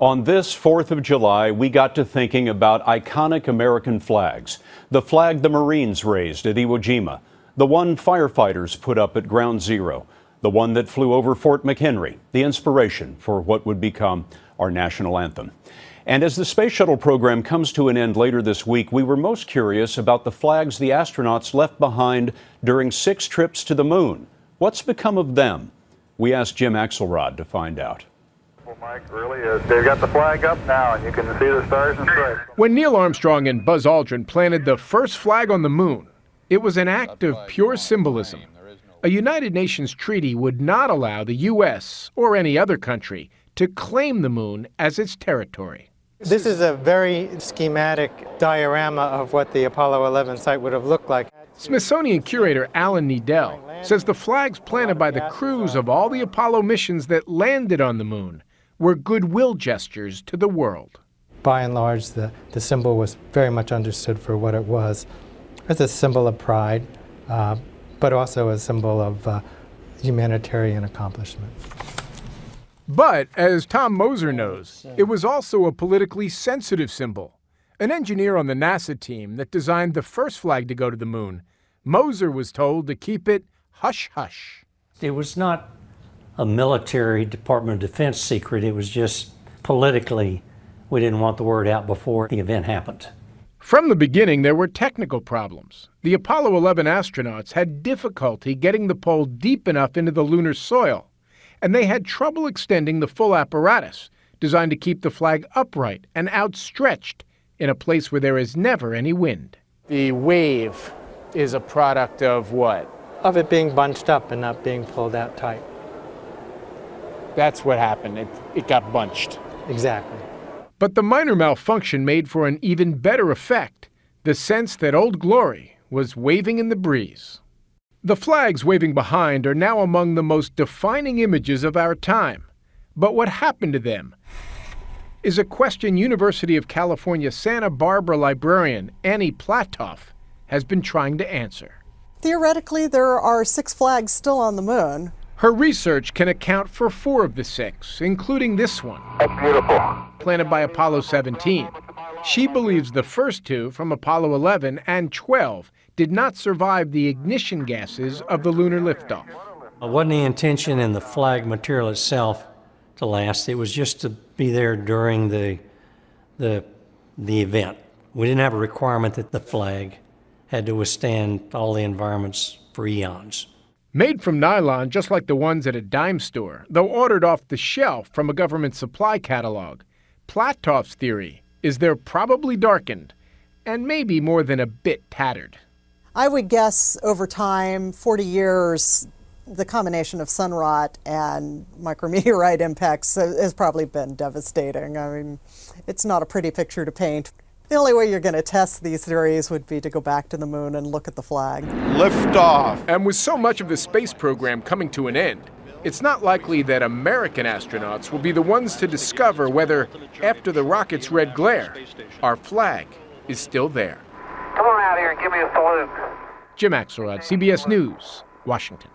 On this 4th of July, we got to thinking about iconic American flags. The flag the Marines raised at Iwo Jima, the one firefighters put up at Ground Zero, the one that flew over Fort McHenry, the inspiration for what would become our national anthem. And as the space shuttle program comes to an end later this week, we were most curious about the flags the astronauts left behind during 6 trips to the moon. What's become of them? We asked Jim Axelrod to find out. Well, Mike, really is. They've got the flag up now, and you can see the stars and stripes. When Neil Armstrong and Buzz Aldrin planted the first flag on the moon, it was an act of pure symbolism. A United Nations treaty would not allow the U.S. or any other country to claim the moon as its territory. This is a very schematic diorama of what the Apollo 11 site would have looked like. Smithsonian curator Alan Needell says the flags planted by the crews of all the Apollo missions that landed on the moon were goodwill gestures to the world. By and large, the symbol was very much understood for what it was, as a symbol of pride, but also a symbol of humanitarian accomplishment. But, as Tom Moser knows, it was also a politically sensitive symbol. An engineer on the NASA team that designed the first flag to go to the moon, Moser was told to keep it hush-hush. It was not a military Department of Defense secret. It was just politically, we didn't want the word out before the event happened. From the beginning, there were technical problems. The Apollo 11 astronauts had difficulty getting the pole deep enough into the lunar soil, and they had trouble extending the full apparatus designed to keep the flag upright and outstretched in a place where there is never any wind. The wave is a product of what? Of it being bunched up and not being pulled out tight. That's what happened. It got bunched. Exactly. But the minor malfunction made for an even better effect, the sense that Old Glory was waving in the breeze. The flags waving behind are now among the most defining images of our time. But what happened to them is a question University of California Santa Barbara librarian Annie Platoff has been trying to answer. Theoretically, there are 6 flags still on the moon. Her research can account for 4 of the 6, including this one. That's beautiful. Planted by Apollo 17. She believes the first 2 from Apollo 11 and 12 did not survive the ignition gases of the lunar liftoff. It wasn't the intention in the flag material itself to last. It was just to be there during the event. We didn't have a requirement that the flag had to withstand all the environments for eons. Made from nylon, just like the ones at a dime store, though ordered off the shelf from a government supply catalog, Platoff's theory is they're probably darkened and maybe more than a bit tattered. I would guess over time, 40 years, the combination of sun rot and micrometeorite impacts has probably been devastating. I mean, it's not a pretty picture to paint. The only way you're going to test these theories would be to go back to the moon and look at the flag. Lift off! And with so much of the space program coming to an end, it's not likely that American astronauts will be the ones to discover whether, after the rocket's red glare, our flag is still there. Come on out here and give me a salute. Jim Axelrod, CBS News, Washington.